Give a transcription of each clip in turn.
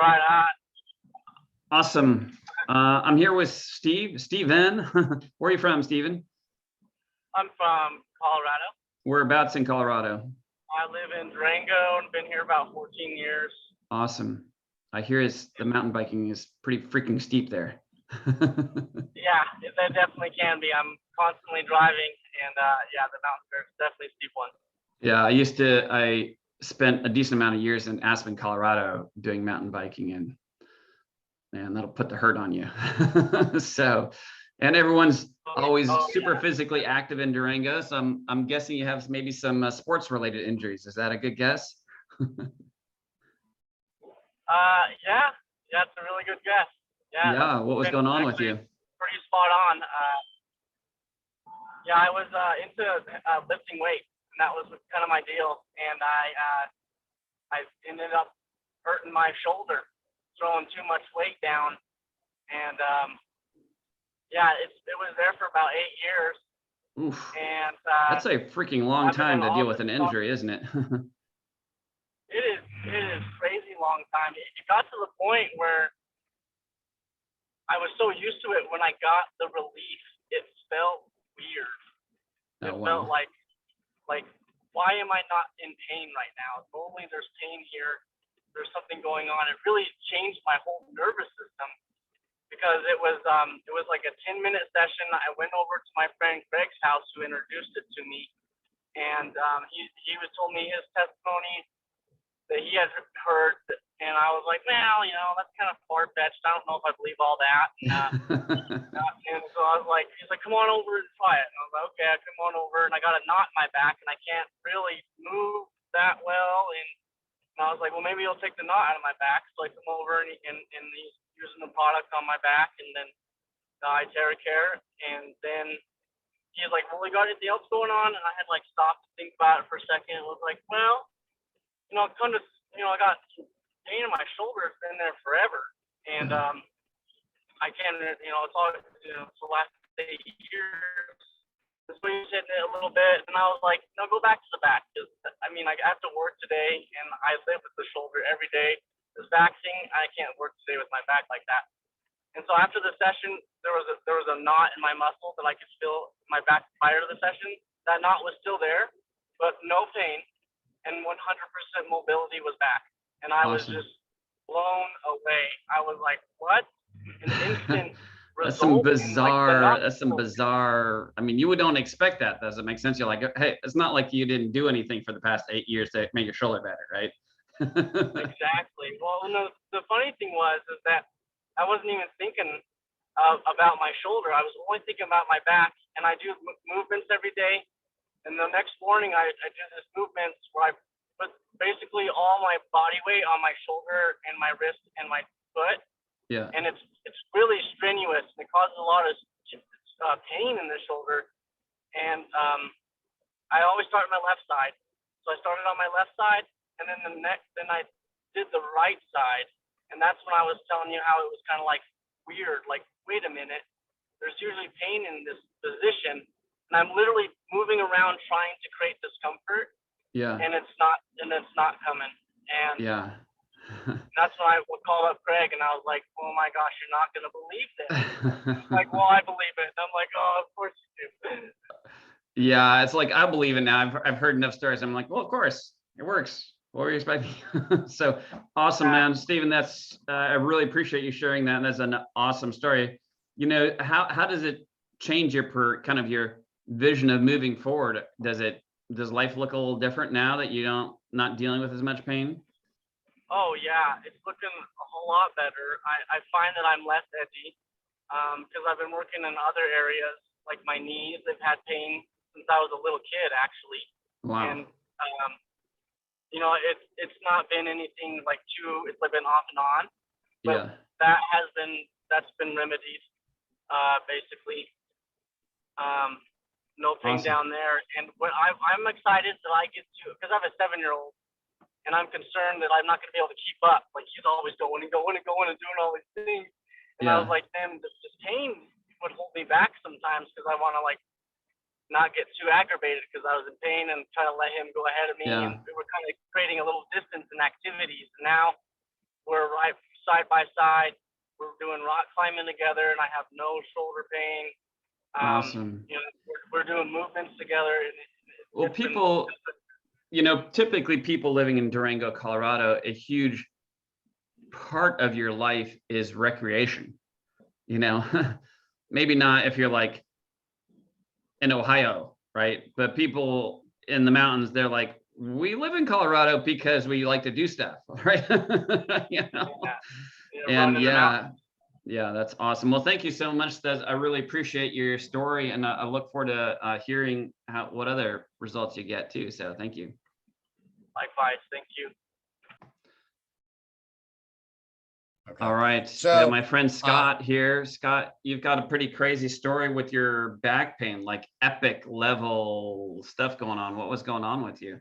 Right. Awesome. I'm here with Steven. Where are you from, Steven? I'm from Colorado. Whereabouts in Colorado? I live in Durango and been here about 14 years. Awesome. I hear the mountain biking is pretty freaking steep there. Yeah, that definitely can be. I'm constantly driving, and yeah, the mountains are definitely a steep one. Yeah, I spent a decent amount of years in Aspen, Colorado doing mountain biking, and man, that'll put the hurt on you. So, and everyone's always super physically active in Durango. So I'm guessing you have maybe some sports related injuries. Is that a good guess? Yeah, that's a really good guess. Yeah. What was going on with you? Pretty spot on. Yeah, I was into lifting weights, and that was kind of my deal. And I ended up hurting my shoulder, throwing too much weight down, and yeah, it was there for about 8 years. Oof. And that's a freaking long time to deal with an injury, isn't it? It is crazy long time. It got to the point where I was so used to it. When I got the relief, it felt weird. It felt like why am I not in pain right now? Normally there's pain here. There's something going on. It really changed my whole nervous system, because it was like a 10-minute session. I went over to my friend Greg's house, who introduced it to me, and he was told me his testimony that he had heard, and I was like, well, that's kind of far-fetched. I don't know if I believe all that. And so I was like, he's like, come on over and try it. And I was like, okay, I come on over, and I got a knot in my back, and I can't really move that well. And I was like, well, maybe he'll take the knot out of my back. So I come over, and he's using the product on my back, and then the iTeraCare, and then he's like, well, we got anything else going on? And I had like stopped to think about it for a second. It was like, well, kind of, I got pain in my shoulder. It's been there forever, and I can't, it's all, for the last 8 years. So he said it a little bit, and I was like, no, go back to the back, because I have to work today, and I live with the shoulder every day. This back thing, I can't work today with my back like that. And so after the session, there was a knot in my muscle that I could feel in my back prior to the session. That knot was still there, but no pain, and 100% mobility was back. And I was just blown away. I was like, what? An instant That's some result. bizarre. I mean, you don't expect that. Does it make sense? You're like, hey, it's not like you didn't do anything for the past 8 years to make your shoulder better, right? Exactly. Well, the funny thing is that I wasn't even thinking about my shoulder. I was only thinking about my back, and I do movements every day. And the next morning, I do this movements where I put basically all my body weight on my shoulder and my wrist and my foot. Yeah. And it's really strenuous, and it causes a lot of pain in the shoulder. And I always start on my left side. So I started on my left side, and then then I did the right side. And that's when I was telling you how it was kind of like weird. Like, wait a minute, there's usually pain in this position, and I'm literally moving around trying to create discomfort. Yeah. And it's not coming. And yeah. That's when I called up Craig, and I was like, oh my gosh, you're not gonna believe this. Like, well, I believe it. And I'm like, oh, of course you do. Yeah, it's like, I believe it now. I've heard enough stories. I'm like, well, of course it works. What were you expecting? So awesome, man. Steven, that's I really appreciate you sharing that. And that's an awesome story. How does it change your your vision of moving forward? Does life look a little different now that you're not dealing with as much pain? Oh yeah, it's looking a whole lot better. I find that I'm less edgy, because I've been working in other areas, like my knees. They've had pain since I was a little kid, actually. Wow. And it's not been anything like it's like been off and on, but yeah. that's been remedied, basically. No pain Awesome. down there. And what I'm excited that I get to, because I have a 7-year-old, and I'm concerned that I'm not going to be able to keep up. Like, he's always going and doing all these things. And I was like, man, this pain would hold me back sometimes, because I want to not get too aggravated, because I was in pain, and try to let him go ahead of me. Yeah. And we were kind of creating a little distance in activities. And now we're right side by side. We're doing rock climbing together, and I have no shoulder pain. Awesome. You know, we're doing movements together. And Well, people, you know, typically people living in Durango, Colorado, a huge part of your life is recreation. You know, maybe not if you're like in Ohio, right? But people in the mountains, they're like, we live in Colorado because we like to do stuff, right? You know? And yeah, that's awesome. Well, thank you so much, Stes. I really appreciate your story, and I look forward to hearing what other results you get too. So thank you. Likewise, thank you. Okay. All right, so my friend Scott here. Scott, you've got a pretty crazy story with your back pain, like epic level stuff going on. What was going on with you?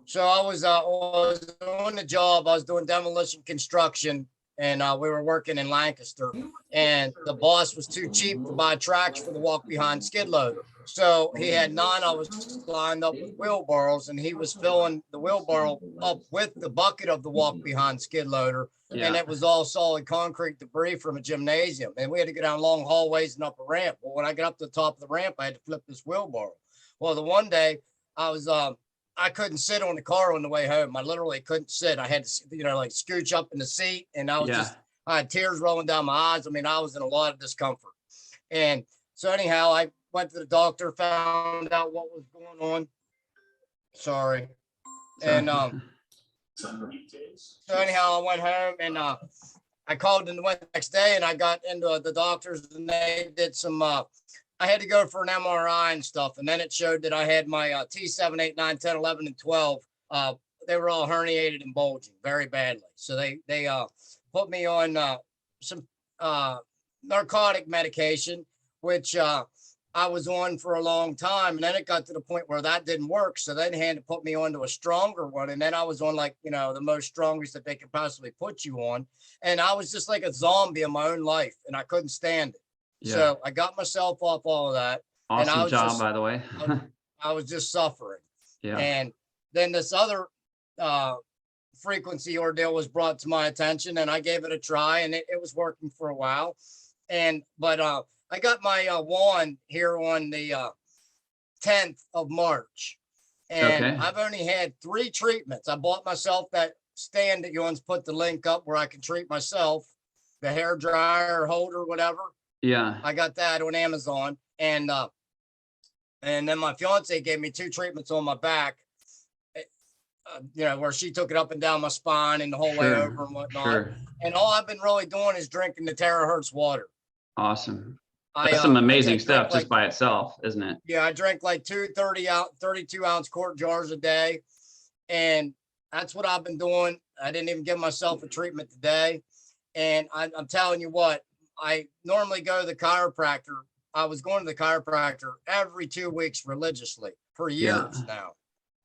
So I was on the job. I was doing demolition construction, and we were working in Lancaster, and the boss was too cheap to buy tracks for the walk behind skid loader. So he had 9 of us lined up with wheelbarrows, and he was filling the wheelbarrow up with the bucket of the walk behind skid loader. Yeah. And it was all solid concrete debris from a gymnasium. And we had to go down long hallways and up a ramp. Well, when I got up to the top of the ramp, I had to flip this wheelbarrow. Well, the one day I couldn't sit on the car on the way home. I literally couldn't sit. I had to, like scooch up in the seat, and I had tears rolling down my eyes. I mean, I was in a lot of discomfort. And so anyhow, I went to the doctor, found out what was going on. Sorry. And so anyhow, I went home, and I called in the next day, and I got into the doctors, and they did some, I had to go for an MRI and stuff. And then it showed that I had my T7, 8, 9, 10, 11, and 12. They were all herniated and bulging very badly. So they put me on some narcotic medication, which I was on for a long time. And then it got to the point where that didn't work. So then they had to put me onto a stronger one. And then I was on the most strongest that they could possibly put you on. And I was just like a zombie in my own life, and I couldn't stand it. Yeah. So I got myself off all of that. Awesome and job, by the way. I was just suffering. Yeah. And then this other frequency ordeal was brought to my attention, and I gave it a try, and it was working for a while. But I got my wand here on the 10th of March, and okay. I've only had 3 treatments. I bought myself that stand that you once put the link up where I can treat myself, the hair dryer holder, whatever. Yeah. I got that on Amazon. And then my fiance gave me 2 treatments on my back, where she took it up and down my spine and the whole way over and whatnot. Sure. And all I've been really doing is drinking the terahertz water. Awesome. That's some amazing stuff just by itself, isn't it? Yeah, I drank like 32-ounce quart jars a day. And that's what I've been doing. I didn't even give myself a treatment today. And I'm telling you what, I normally go to the chiropractor. I was going to the chiropractor every 2 weeks religiously for years now.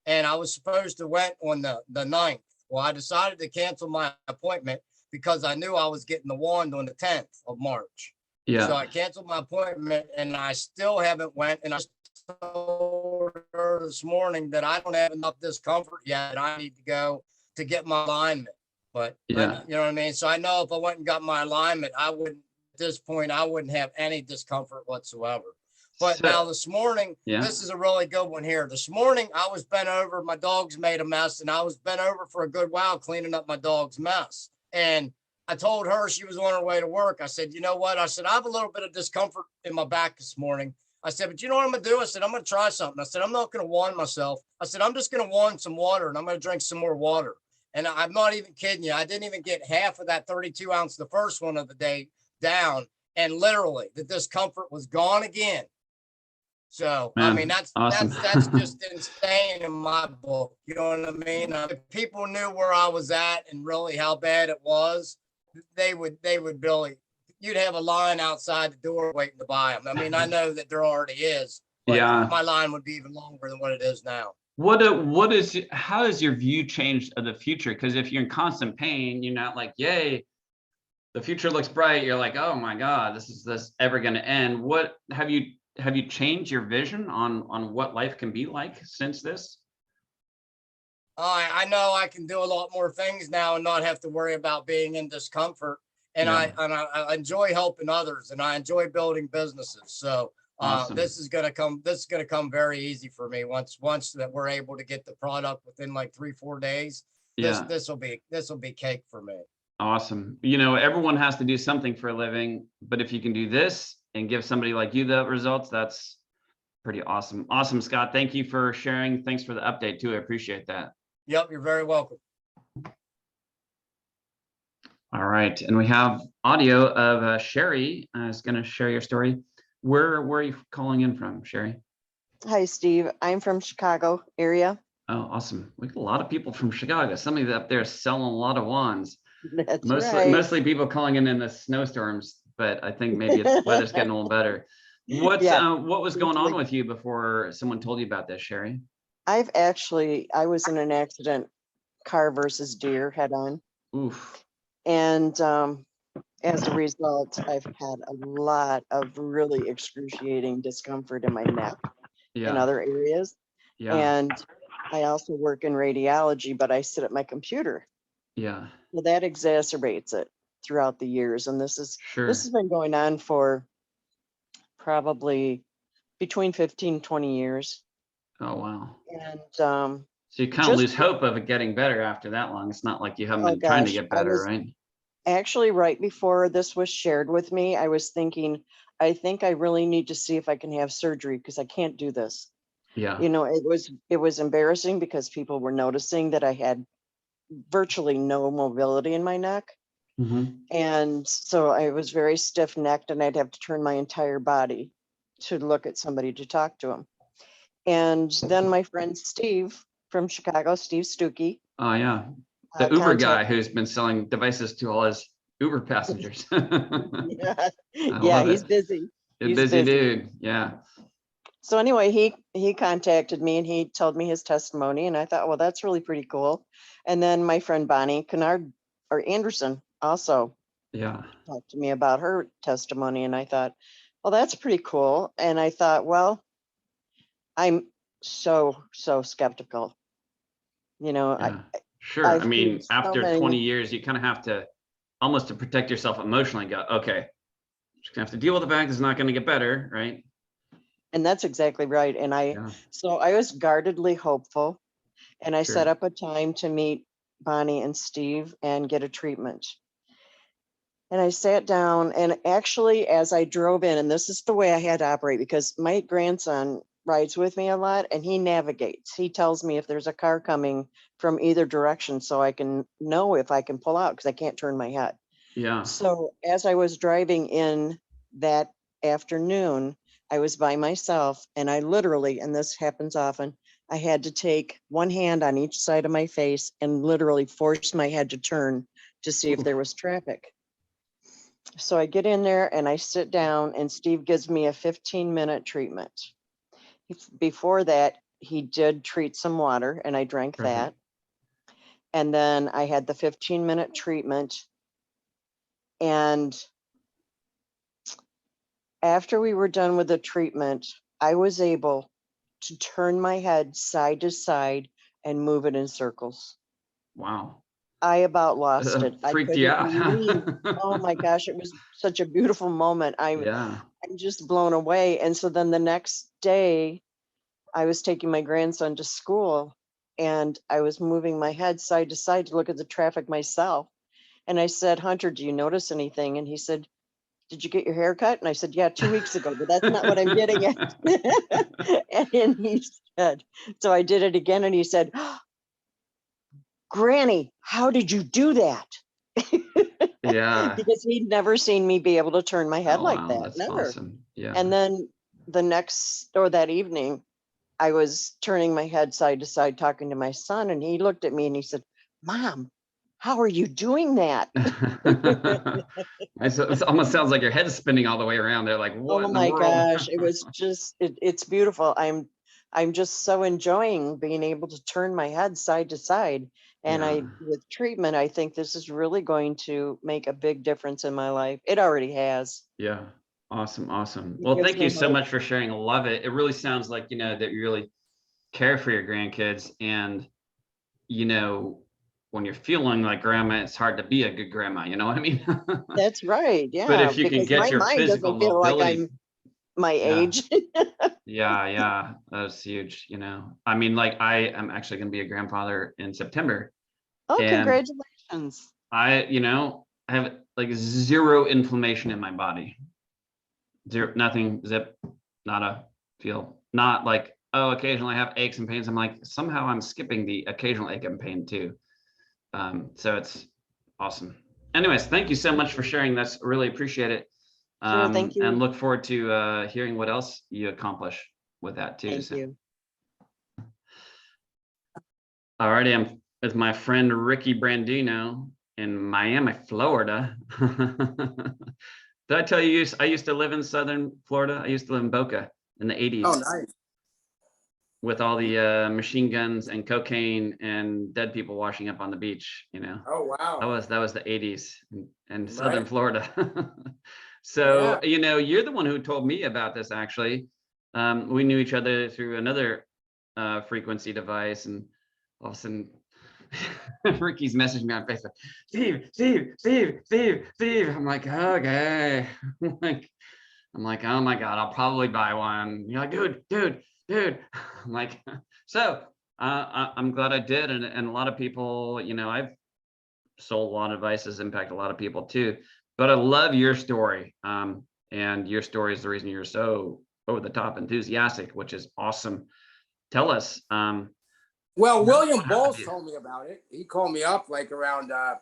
And I was supposed to went on the 9th. Well, I decided to cancel my appointment because I knew I was getting the wand on the 10th of March. Yeah. So I canceled my appointment, and I still haven't went. And I told her this morning that I don't have enough discomfort yet. I need to go to get my alignment. But you know what I mean? So I know if I went and got my alignment, at this point, I wouldn't have any discomfort whatsoever. But now this morning, this is a really good one here. This morning, I was bent over. My dog's made a mess, and I was bent over for a good while cleaning up my dog's mess. And I told her, she was on her way to work. I said, you know what? I said, I have a little bit of discomfort in my back this morning. I said, but you know what I'm going to do? I said, I'm going to try something. I said, I'm not going to wand myself. I said, I'm just going to wand some water, and I'm going to drink some more water. And I'm not even kidding you. I didn't even get half of that 32 ounce, the first one of the day, down. And literally the discomfort was gone again. So, man, I mean, that's awesome. that's just insane in my book. You know what I mean? If people knew where I was at and really how bad it was, they would really, you'd have a line outside the door waiting to buy them. I mean, I know that there already is, but my line would be even longer than what it is now. How has your view changed of the future? Because if you're in constant pain, you're not like, yay, the future looks bright. You're like, oh my God, is this ever going to end? What have you changed your vision on what life can be like since this? I know I can do a lot more things now and not have to worry about being in discomfort. And Yeah. I enjoy helping others, and I enjoy building businesses. So Awesome. this is gonna come very easy for me once that we're able to get the product within like 3-4 days. Yeah. This will be cake for me. Awesome. You know, everyone has to do something for a living, but if you can do this and give somebody like you the results, that's pretty awesome. Awesome, Scott. Thank you for sharing. Thanks for the update too. I appreciate that. Yep, you're very welcome. All right, and we have audio of Sherry is going to share your story. Where are you calling in from, Sherry? Hi, Steve. I'm from Chicago area. Oh, awesome. We got a lot of people from Chicago. Somebody up there selling a lot of wands. That's Mostly, right. mostly people calling in the snowstorms, but I think maybe it's weather's getting a little better. What was going on with you before someone told you about this, Sherry? I was in an accident, car versus deer head on. Oof. And as a result, I've had a lot of really excruciating discomfort in my neck and other areas. Yeah. And I also work in radiology, but I sit at my computer. Yeah. Well, that exacerbates it throughout the years. And this has been going on for probably between 15 and 20 years. Oh, wow. And so you kind of lose hope of it getting better after that long. It's not like you haven't been trying to get better, right? Actually, right before this was shared with me, I was thinking, I think I really need to see if I can have surgery because I can't do this. Yeah. You know, it was embarrassing because people were noticing that I had virtually no mobility in my neck. Mm-hmm. And so I was very stiff necked and I'd have to turn my entire body to look at somebody to talk to him. And then my friend Steve from Chicago, Steve Stuckey. Oh, yeah. The Uber guy who's been selling devices to all his Uber passengers. Yeah, he's busy. He's busy dude. Yeah. So anyway, he contacted me and he told me his testimony, and I thought, well, that's really pretty cool. And then my friend Bonnie Kennard or Anderson also talked to me about her testimony, and I thought, well, that's pretty cool. And I thought, well, I'm so skeptical. You know, I mean, after 20 years, you kind of have to almost to protect yourself emotionally go, okay, just gonna have to deal with the fact it's not going to get better, right? And that's exactly right. And so I was guardedly hopeful, and I set up a time to meet Bonnie and Steve and get a treatment. And I sat down, and actually, as I drove in, and this is the way I had to operate because my grandson rides with me a lot and he navigates. He tells me if there's a car coming from either direction so I can know if I can pull out because I can't turn my head. Yeah. So as I was driving in that afternoon, I was by myself, and I literally, and this happens often, I had to take one hand on each side of my face and literally force my head to turn to see if there was traffic. So I get in there and I sit down, and Steve gives me a 15-minute treatment. Before that, he did treat some water and I drank that. And then I had the 15-minute treatment. And after we were done with the treatment, I was able to turn my head side to side and move it in circles. Wow. I about lost it. Freaked you out. Oh my gosh, it was such a beautiful moment. I'm just blown away. And so then the next day, I was taking my grandson to school and I was moving my head side to side to look at the traffic myself. And I said, Hunter, do you notice anything? And he said, did you get your hair cut? And I said, yeah, 2 weeks ago, but that's not what I'm getting at. And he said, so I did it again. And he said, Granny, how did you do that? Because he'd never seen me be able to turn my head like that. That's never. Awesome. Yeah. And then that evening, I was turning my head side to side talking to my son, and he looked at me and he said, Mom, how are you doing that? It almost sounds like your head's spinning all the way around there. Like, what oh in the my world? gosh, it was just, it's beautiful. I'm just so enjoying being able to turn my head side to side. And with treatment, I think this is really going to make a big difference in my life. It already has. Yeah. Awesome. Awesome. Well, thank you so much for sharing. Love it. It really sounds like, that you really care for your grandkids. And when you're feeling like grandma, it's hard to be a good grandma. You know what I mean? That's right. But Yeah. if you can Because get my your mind physical doesn't feel like mobility, I'm my age. yeah, that's huge. I mean, like I am actually going to be a grandfather in September, Oh, and congratulations. I have like zero inflammation in my body. Zero, nothing, zip, nada, feel, not like, oh, occasionally I have aches and pains. I'm like, somehow I'm skipping the occasional ache and pain too. So it's awesome. Anyways, thank you so much for sharing this. Really appreciate it. Sure, thank you. And look forward to hearing what else you accomplish with that too. Thank you. All righty, I'm with my friend Ricky Brandino in Miami, Florida. Did I tell you I used to live in Southern Florida? I used to live in Boca in the 80s. Oh, nice. With all the machine guns and cocaine and dead people washing up on the beach, Oh, wow. That was the 80s in Southern Right. Florida. So, Yeah. you're the one who told me about this actually. We knew each other through another frequency device, and all of a sudden Ricky's messaging me on Facebook, Steve. I'm like, okay. I'm like, oh my God, I'll probably buy one. You're like, dude. I'm like, so I'm glad I did. And a lot of people, I've sold a lot of devices, impact a lot of people too. But I love your story. And your story is the reason you're so over the top enthusiastic, which is awesome. Tell us. Well, William Bowles told me about it. He called me up like around, I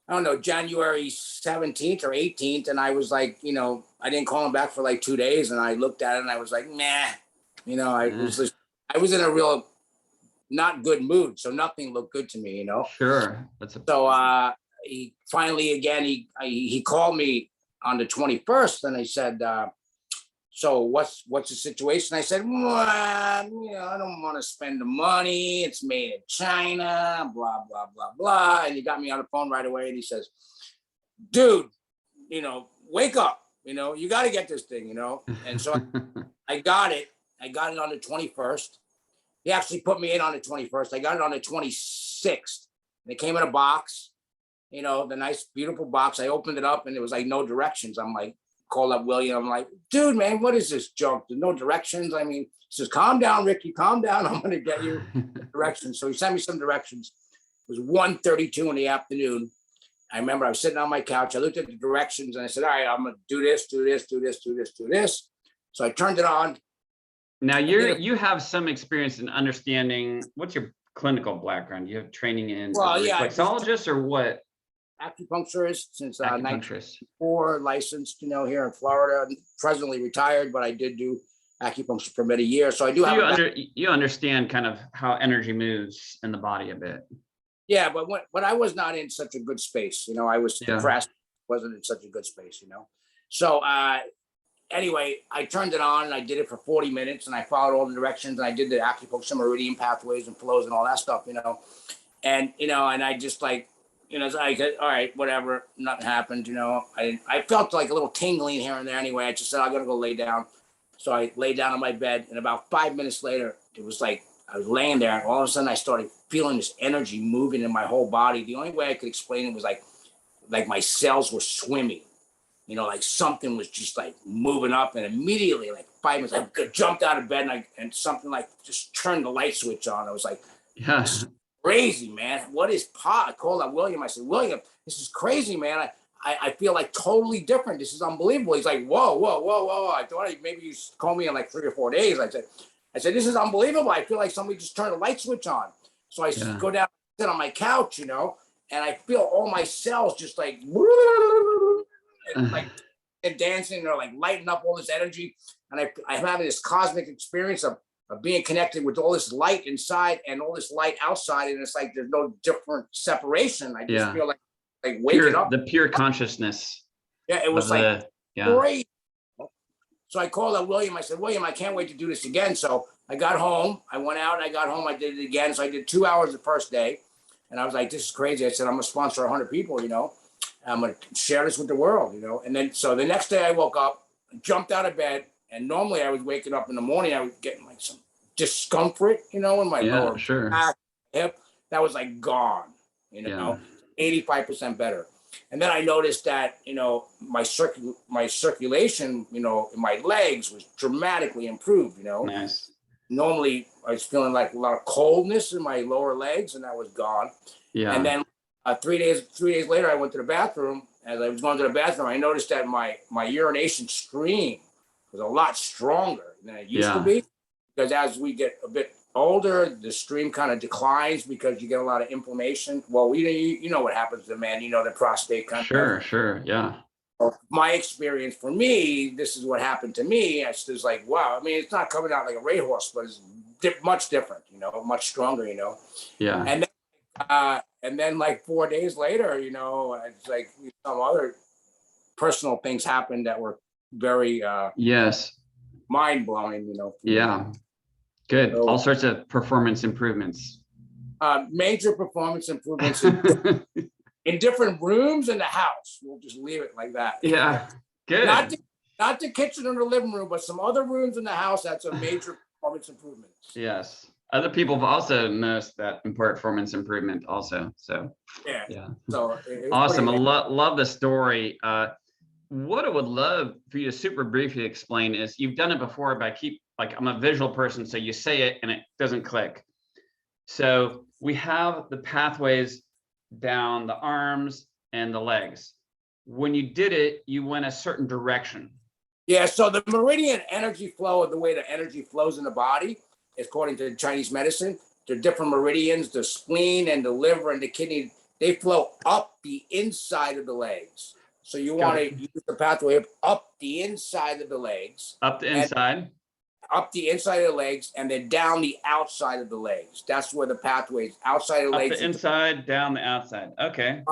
don't know, January 17th or 18th. And I was like, I didn't call him back for like 2 days. And I looked at it and I was like, nah, I was in a real not good mood. So nothing looked good to me, Sure. So he finally, again, he called me on the 21st and I said, so what's the situation? I said, well, I don't want to spend the money. It's made in China, blah, blah, blah, blah. And he got me on the phone right away and he says, dude, wake up, you got to get this thing, And so I got it. I got it on the 21st. He actually put me in on the 21st. I got it on the 26th. And it came in a box, the nice, beautiful box. I opened it up and it was like no directions. I'm like, called up William. I'm like, dude, man, what is this junk? There's no directions. I mean, he says, calm down, Ricky, calm down. I'm going to get you directions. So he sent me some directions. It was 1:32 in the afternoon. I remember I was sitting on my couch. I looked at the directions and I said, all right, I'm going to do this. So I turned it on. Now you have some experience in understanding. What's your clinical background? You have training in reflexologist or what? Acupuncturist since 1994, licensed, here in Florida. Presently retired, but I did do acupuncture for many years. So I do have. You understand kind of how energy moves in the body a bit. Yeah, but I was not in such a good space. I was depressed. Wasn't in such a good space. So anyway, I turned it on and I did it for 40 minutes and I followed all the directions and I did the acupuncture, meridian pathways and flows and all that stuff. And and I just like. So I said, all right, whatever, nothing happened, I felt like a little tingling here and there anyway. I just said, I'm going to go lay down. So I lay down on my bed and about 5 minutes later, it was like, I was laying there and all of a sudden I started feeling this energy moving in my whole body. The only way I could explain it was like my cells were swimming, like something was just like moving up and immediately like 5 minutes, I jumped out of bed and something like just turned the light switch on. I was like, yeah. Crazy, man. What is pot? I called up William. I said, William, this is crazy, man. I feel like totally different. This is unbelievable. He's like, whoa. I thought maybe you call me in like 3 or 4 days. I said, this is unbelievable. I feel like somebody just turned a light switch on. So I go down, sit on my couch, and I feel all my cells just like, and dancing or like lighting up all this energy. And I'm having this cosmic experience of being connected with all this light inside and all this light outside. And it's like, there's no different separation. I just feel like waking up. The pure consciousness. Yeah, it was great. So I called up William. I said, William, I can't wait to do this again. So I got home. I went out and I got home. I did it again. So I did 2 hours the first day. And I was like, this is crazy. I said, I'm going to sponsor 100 people, I'm going to share this with the world, And then, so the next day I woke up, jumped out of bed. And normally I was waking up in the morning, I was getting like some discomfort, in my lower back, hip. that was like gone, you know, 85% better. And then I noticed that, you know, my circulation, you know, in my legs was dramatically improved, you know. Nice. Normally I was feeling like a lot of coldness in my lower legs, and that was gone. Yeah. And then 3 days later, I went to the bathroom. As I was going to the bathroom, I noticed that my urination stream was a lot stronger than it used to be, because as we get a bit older, the stream kind of declines because you get a lot of inflammation. Well, you know what happens to men, you know, the prostate kind of. Sure. Yeah. My experience, for me, this is what happened to me. It's just like, wow. I mean, it's not coming out like a racehorse, but it's much different, you know, much stronger, you know. Yeah. And then like 4 days later, you know, it's like some other personal things happened that were very yes. mind blowing, you know. Yeah. Good. So, all sorts of performance improvements. Major performance improvements in different rooms in the house. We'll just leave it like that. Yeah. Good. Not the kitchen or the living room, but some other rooms in the house. That's a major performance improvement. Yes. Other people have also noticed that performance improvement also. So yeah. So awesome. I love the story. What I would love for you to super briefly explain is you've done it before, but I'm a visual person, so you say it and it doesn't click. So we have the pathways down the arms and the legs. When you did it, you went a certain direction. Yeah, so the meridian energy flow, the way the energy flows in the body, according to Chinese medicine, the different meridians, the spleen and the liver and the kidney, they flow up the inside of the legs. So you want to use the pathway up the inside of the legs. Up the inside? Up the inside of the legs, and then down the outside of the legs. That's where the pathway is, outside of the legs. Up the inside, down the outside. Okay.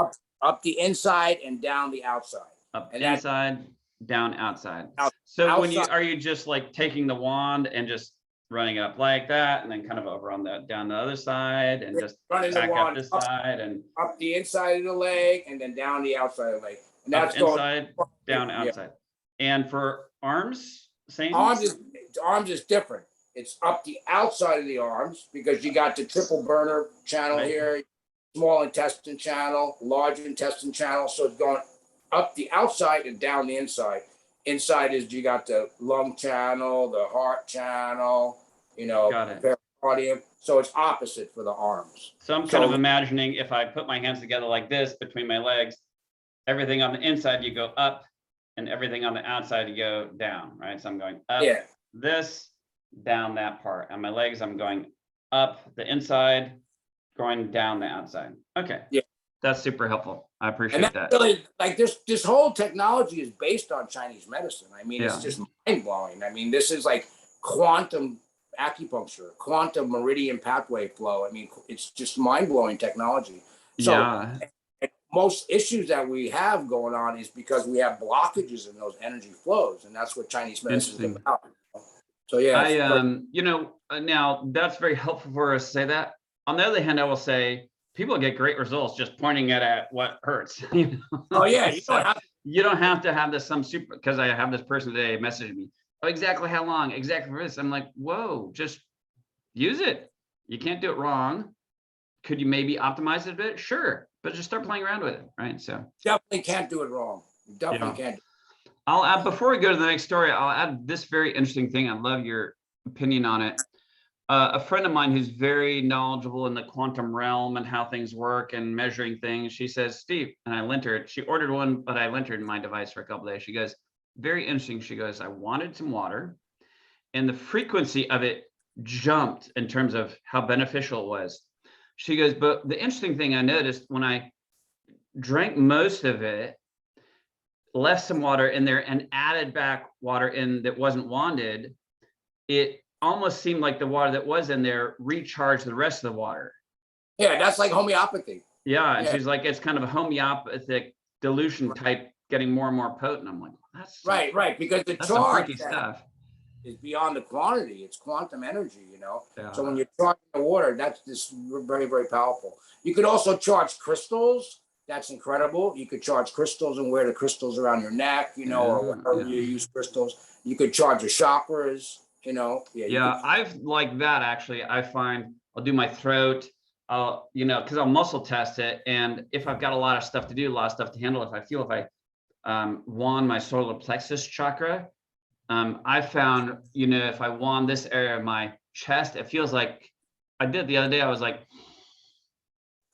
Up the inside and down the outside. Up the inside, down outside. So outside. when are you just like taking the wand and just running it up like that, and then kind of over on down the other side, and just running back the wand up this side, and up the inside of the leg, and then down the outside of the leg. And that's inside, down, outside. And for arms, same? Arms is different. It's up the outside of the arms, because you got the triple burner channel here, small intestine channel, large intestine channel. So it's going up the outside and down the inside. Inside is you got the lung channel, the heart channel, you know, pericardium. So it's opposite for the arms. So I'm kind of imagining if I put my hands together like this between my legs, everything on the inside you go up, and everything on the outside you go down, right? So I'm going up this, down that part. On my legs, I'm going up the inside, going down the outside. Okay. Yeah. That's super helpful. I appreciate that. Really, like this whole technology is based on Chinese medicine. I mean, it's just mind blowing. I mean, this is like quantum acupuncture, quantum meridian pathway flow. I mean, it's just mind blowing technology. So most issues that we have going on is because we have blockages in those energy flows, and that's what Chinese medicine is about. So you know, now that's very helpful for us to say that. On the other hand, I will say people get great results just pointing at what hurts. You know? Oh yeah, you don't have to have this some super, because I have this person today message me, oh, exactly how long, exactly for this. I'm like, whoa, just use it. You can't do it wrong. Could you maybe optimize it a bit? Sure, but just start playing around with it, right? So definitely can't do it wrong. You definitely can't. I'll add, before we go to the next story, I'll add this very interesting thing. I'd love your opinion on it. A friend of mine who's very knowledgeable in the quantum realm and how things work and measuring things, she says, Steve, and I lent her, she ordered one, but I lent her my device for a couple of days. She goes, very interesting. She goes, I wanted some water, and the frequency of it jumped in terms of how beneficial it was. She goes, but the interesting thing I noticed when I drank most of it, left some water in there and added back water in that wasn't wanted, it almost seemed like the water that was in there recharged the rest of the water. Yeah, that's like homeopathy. Yeah, and she's like, it's kind of a homeopathic dilution type, getting more and more potent. I'm like, that's right, because the charge stuff is beyond the quantity. It's quantum energy, you know. So when you're charging the water, that's just very, very powerful. You could also charge crystals. That's incredible. You could charge crystals and wear the crystals around your neck, you know, or whatever you use crystals. You could charge your chakras, you know. I've like that actually. I find I'll do my throat. you know, because I'll muscle test it, and if I've got a lot of stuff to do, a lot of stuff to handle, if I wand my solar plexus chakra, I found, you know, if I wand this area of my chest, it feels like I did the other day. I was like,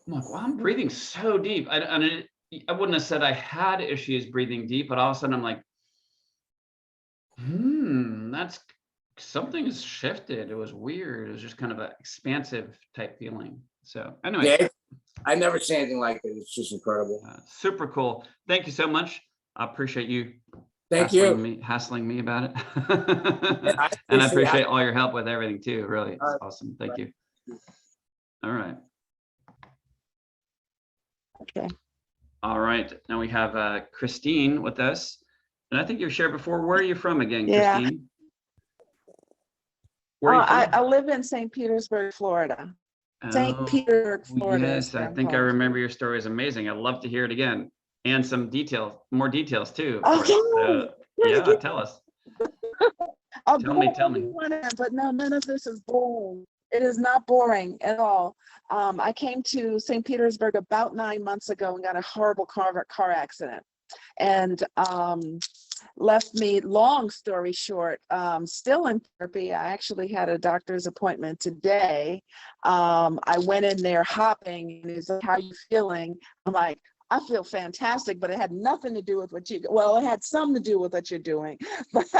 I'm like, wow, I'm breathing so deep. I wouldn't have said I had issues breathing deep, but all of a sudden I'm like, that's something has shifted. It was weird. It was just kind of an expansive type feeling. So anyway. Yeah, I never seen anything like it. It's just incredible. Super cool. Thank you so much. I appreciate you. Thank you. Hassling me about it. I And I appreciate all your help with everything too. Really, it's awesome. Thank you. All right. Okay. All right. Now we have Christine with us. And I think you've shared before. Where are you from again, Yeah. Christine? Where are you from? I live in St. Petersburg, Florida. St. Petersburg, Florida. Yes, I think I remember your story is amazing. I'd love to hear it again. And some details, more details too. Okay. So, yeah, tell us. Tell me. But no, none of this is boring. It is not boring at all. I came to St. Petersburg about 9 months ago and got a horrible car accident. And left me, long story short, still in therapy. I actually had a doctor's appointment today. I went in there hopping, and he's like, "How are you feeling?" I'm like, "I feel fantastic," but it had nothing to do with what you, well, it had some to do with what you're doing. But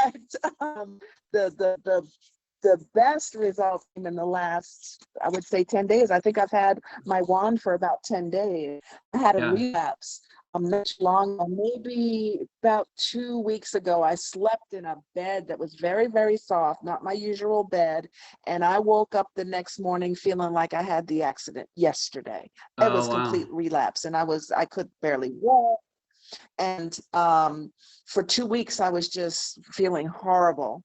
the best result came in the last, I would say, 10 days. I think I've had my wand for about 10 days. I had a relapse. Not long, maybe about 2 weeks ago, I slept in a bed that was very, very soft, not my usual bed. And I woke up the next morning feeling like I had the accident yesterday. It was complete relapse, and I could barely walk. And for 2 weeks, I was just feeling horrible.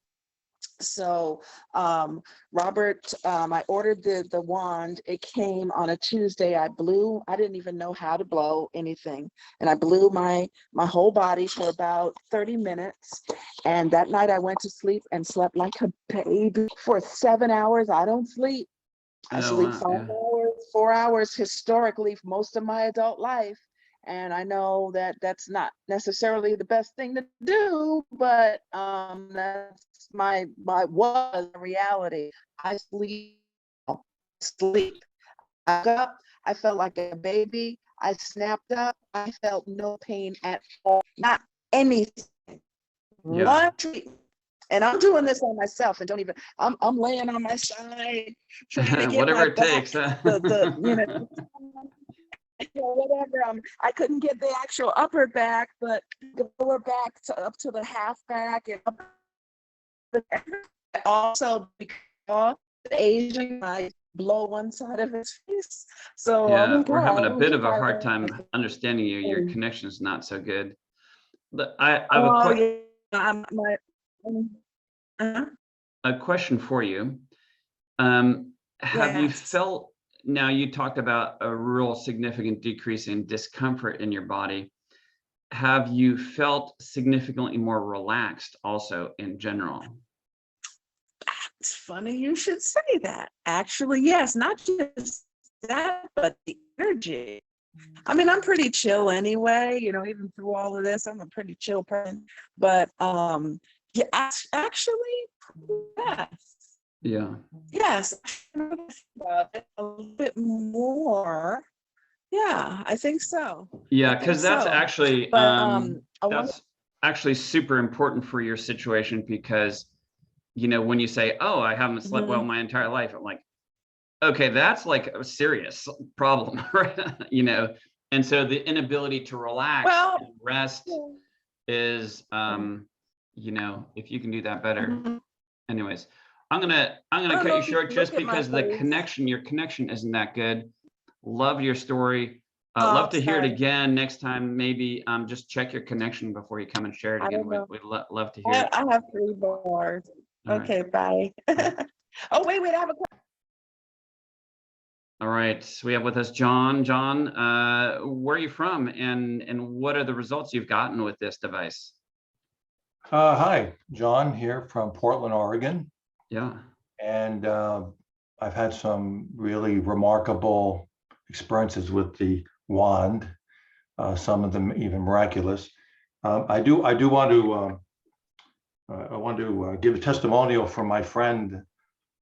So Robert, I ordered the wand. It came on a Tuesday. I didn't even know how to blow anything. And I blew my whole body for about 30 minutes. And that night I went to sleep and slept like a baby for 7 hours. I don't sleep. I sleep 5 hours, 4 hours historically for most of my adult life. And I know that that's not necessarily the best thing to do, but that's my was reality. I sleep. I woke up, I felt like a baby. I snapped up. I felt no pain at all, not anything. One treatment. And I'm doing this on myself, and don't even, I'm laying on my side, trying to get whatever my it back, takes. Whatever. I couldn't get the actual upper back, but the lower back up to the half back, and also because the Asian, I blow one side of his face. So yeah, we're having a bit of a hard time understanding you. Your connection is not so good. But I have a question for you. Have you felt, now you talked about a real significant decrease in discomfort in your body. Have you felt significantly more relaxed also in general? It's funny you should say that. Actually, yes, not just that, but the energy. I mean, I'm pretty chill anyway, even through all of this, I'm a pretty chill person. But yeah, actually, yes. Yeah. Yes, a little bit more. Yeah, I think so. Yeah, because that's actually that's actually super important for your situation, because when you say, "Oh, I haven't slept well my entire life," I'm like, okay, that's like a serious problem, right? And so the inability to relax and rest is if you can do that better. Anyways, I'm gonna cut you short just because your connection isn't that good. Love your story. Love to hear it again next time. Maybe just check your connection before you come and share it again. We'd love to hear it. I have 3 more. Okay, bye. Oh, wait, I have a question. All right, so we have with us John. John, where are you from, and what are the results you've gotten with this device? Hi, John here from Portland, Oregon. Yeah. And I've had some really remarkable experiences with the wand, some of them even miraculous. I want to give a testimonial from my friend,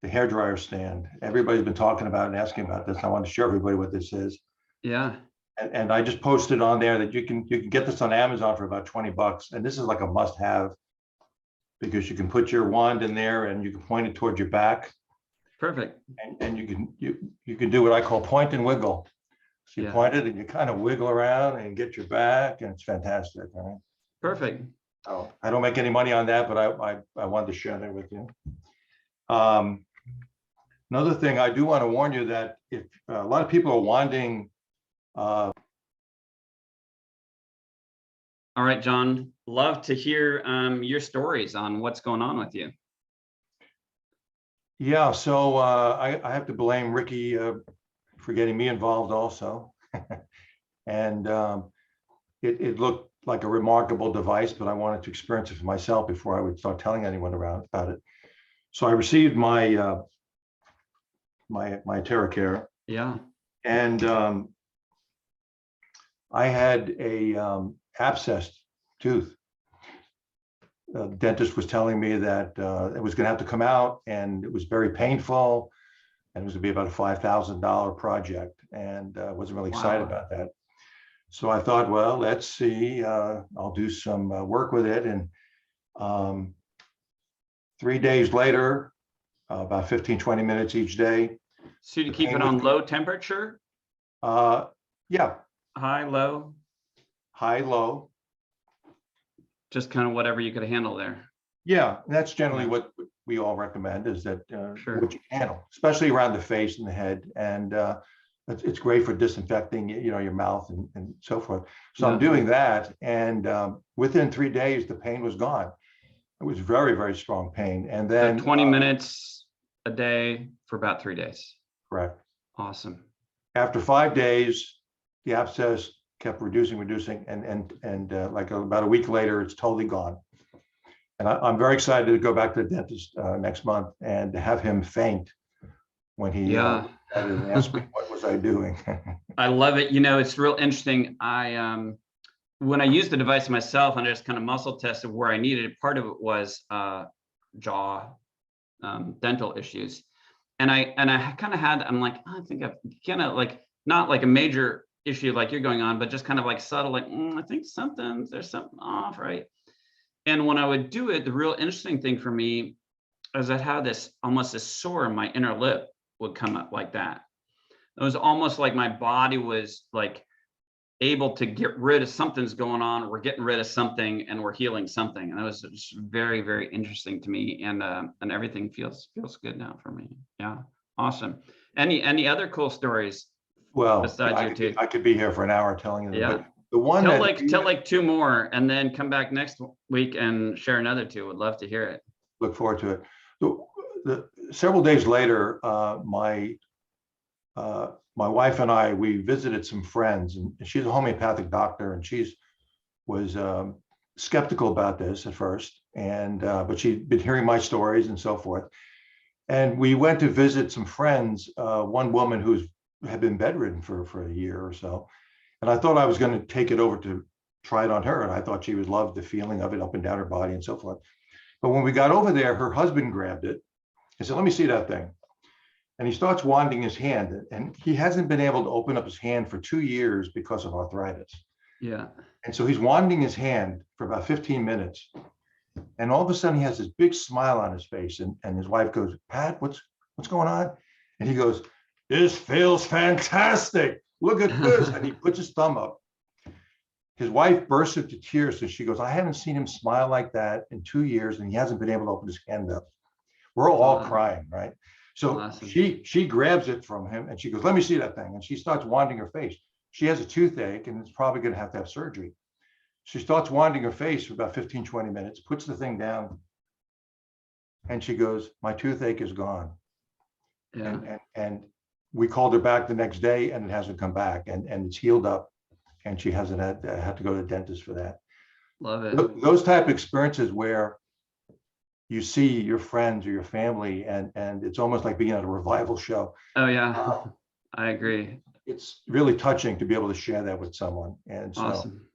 the hairdryer stand. Everybody's been talking about and asking about this. I want to show everybody what this is. Yeah. And I just posted on there that you can get this on Amazon for about 20 bucks. And this is like a must have, because you can put your wand in there and you can point it towards your back. Perfect. And you can do what I call point and wiggle. So you Yeah. point it and you kind of wiggle around and get your back, and it's fantastic. All right. Perfect. Oh, I don't make any money on that, but I wanted to share that with you. Another thing, I do want to warn you that if a lot of people are wanding. All right, John, love to hear your stories on what's going on with you. Yeah, so I have to blame Ricky for getting me involved also. And it looked like a remarkable device, but I wanted to experience it for myself before I would start telling anyone around about it. So I received my my iTeraCare. Yeah. And I had a abscessed tooth. The dentist was telling me that it was going to have to come out, and it was very painful, and it was going to be about a $5,000 project, and I wasn't really excited about that. So I thought, well, let's see, I'll do some work with it. And 3 days later, about 15, 20 minutes each day. So you keep it on low temperature? Yeah. High, low? High, low. Just kind of whatever you could handle there. Yeah, that's generally what we all recommend, is that Sure. what you can handle, especially around the face and the head. And it's great for disinfecting, your mouth and so forth. So I'm doing that. And within 3 days, the pain was gone. It was very, very strong pain. And then So 20 minutes a day for about 3 days. Correct. Awesome. After 5 days, the abscess kept reducing, and like about a week later, it's totally gone. And I'm very excited to go back to the dentist next month and to have him faint when he asked me what was I doing. I love it. It's real interesting. When I used the device myself and I just kind of muscle tested where I needed it, part of it was jaw dental issues. And I kind of had, I'm like, I think I've kind of like, not like a major issue like you're going on, but just kind of like subtle, like, I think there's something off, right? And when I would do it, the real interesting thing for me is I'd have almost this sore in my inner lip would come up like that. It was almost like my body was like able to get rid of something's going on. We're getting rid of something and we're healing something. And that was just very, very interesting to me. And everything feels good now for me. Yeah. Awesome. Any other cool stories? Well, besides I could be here for an hour telling you. Yeah. But the one tell like 2 more and then come back next week and share another 2. Would love to hear it. Look forward to it. Several days later, my wife and I, we visited some friends, and she's a homeopathic doctor, and was skeptical about this at first, and but she'd been hearing my stories and so forth. And we went to visit some friends, one woman who had been bedridden for a year or so. And I thought I was going to take it over to try it on her. And I thought she would love the feeling of it up and down her body and so forth. But when we got over there, her husband grabbed it and said, let me see that thing. And he starts wanding his hand, and he hasn't been able to open up his hand for 2 years because of arthritis. Yeah. And so he's wanding his hand for about 15 minutes. And all of a sudden he has this big smile on his face. And his wife goes, Pat, what's going on? And he goes, this feels fantastic. Look at this. And he puts his thumb up. His wife bursts into tears, and she goes, I haven't seen him smile like that in 2 years, and he hasn't been able to open his hand up. We're all crying, right? So awesome. she grabs it from him, and she goes, let me see that thing. And she starts wanding her face. She has a toothache, and it's probably going to have surgery. She starts wanding her face for about 15, 20 minutes, puts the thing down, and she goes, my toothache is gone. Yeah. And we called her back the next day, and it hasn't come back, and it's healed up, and she hasn't had to go to the dentist for that. Love it. Those type of experiences where you see your friends or your family, and it's almost like being at a revival show. Oh yeah, I agree. It's really touching to be able to share that with someone. And so Awesome.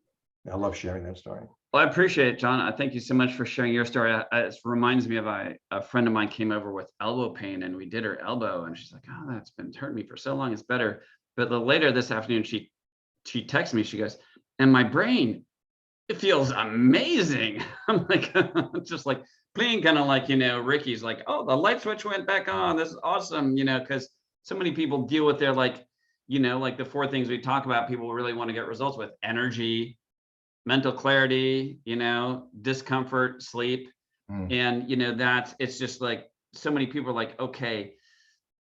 I love sharing that story. Well, I appreciate it, John. I thank you so much for sharing your story. It reminds me of a friend of mine came over with elbow pain, and we did her elbow, and she's like, "Oh, that's been hurting me for so long. It's better." But later this afternoon, she texted me. She goes, "And my brain, it feels amazing." I'm like, just like playing, kind of like, Ricky's like, "Oh, the light switch went back on. This is awesome," because so many people deal with their like the 4 things we talk about. People really want to get results with: energy, mental clarity, discomfort, sleep. And, it's just like, so many people are like, okay,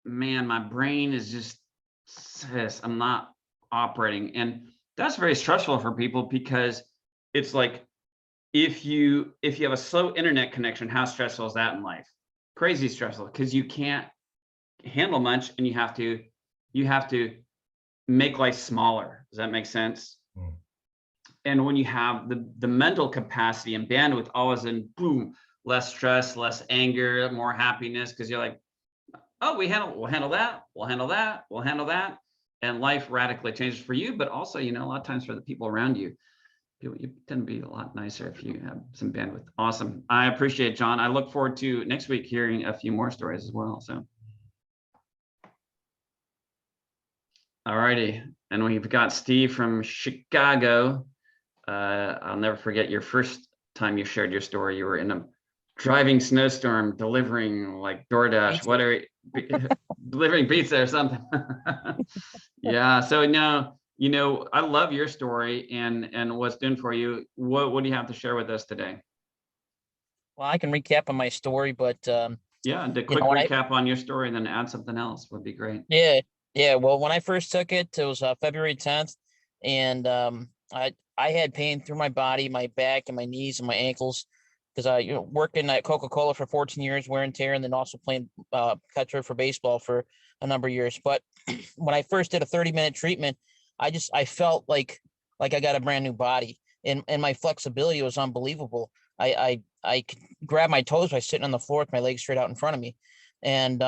man, my brain is just, I'm not operating. And that's very stressful for people, because it's like, if you have a slow internet connection, how stressful is that in life? Crazy stressful, because you can't handle much, and you have to make life smaller. Does that make sense? And when you have the mental capacity and bandwidth, always in boom, less stress, less anger, more happiness, because you're like, oh, we'll handle that. And life radically changes for you, but also, a lot of times for the people around you, you tend to be a lot nicer if you have some bandwidth. Awesome. I appreciate it, John. I look forward to next week hearing a few more stories as well. So. All righty. And we've got Steve from Chicago. I'll never forget your first time you shared your story. You were in a driving snowstorm delivering like DoorDash, delivering pizza or something. Yeah. So now, I love your story and what's doing for you. What do you have to share with us today? Well, I can recap on my story, but yeah, the quick recap on your story and then add something else would be great. Yeah. Well, when I first took it, it was February 10th, and I had pain through my body, my back and my knees and my ankles, because I working at Coca-Cola for 14 years, wear and tear, and then also playing catcher for baseball for a number of years. But when I first did a 30-minute treatment, I felt like I got a brand new body, and my flexibility was unbelievable. I could grab my toes by sitting on the floor with my legs straight out in front of me, and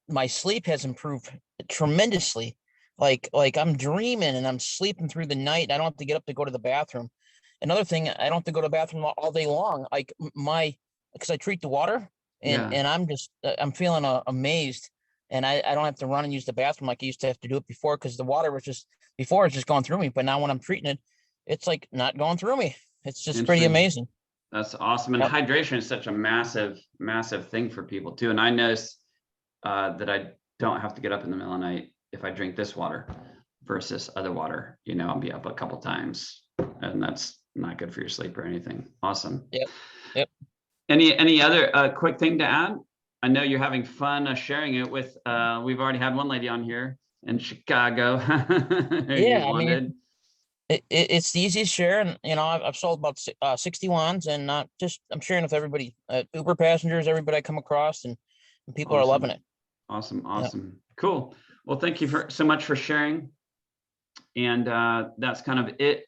my sleep has improved tremendously. Like I'm dreaming and I'm sleeping through the night. I don't have to get up to go to the bathroom. Another thing, I don't have to go to the bathroom all day long. Like because I treat the water, and I'm feeling amazed, and I don't have to run and use the bathroom like I used to have to do it before, because the water was just going through me. But now when I'm treating it, it's like not going through me. It's just pretty amazing. That's awesome. And hydration is such a massive, massive thing for people too. And I notice that I don't have to get up in the middle of the night if I drink this water versus other water. I'll be up a couple times, and that's not good for your sleep or anything. Awesome. Yep. Any other quick thing to add? I know you're having fun sharing it with. We've already had one lady on here in Chicago. Yeah, I mean, it's the easiest share, and I've sold about 60 wands, and I'm sharing with everybody, Uber passengers, everybody I come across, and people are loving it. Awesome. Cool. Well, thank you so much for sharing. And that's kind of it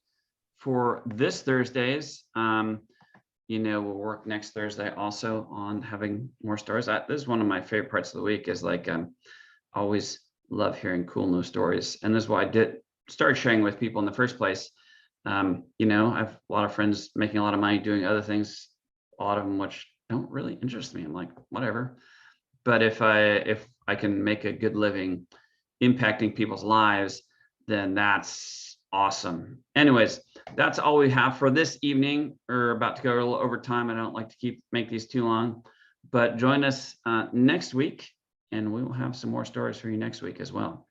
for this Thursday's. We'll work next Thursday also on having more stories. This is one of my favorite parts of the week, is like always love hearing cool new stories. And this is why I did start sharing with people in the first place. I have a lot of friends making a lot of money doing other things, a lot of them which don't really interest me. I'm like, whatever. But if I can make a good living impacting people's lives, then that's awesome. Anyways, that's all we have for this evening. We're about to go a little over time. I don't like to make these too long, but join us next week, and we will have some more stories for you next week as well.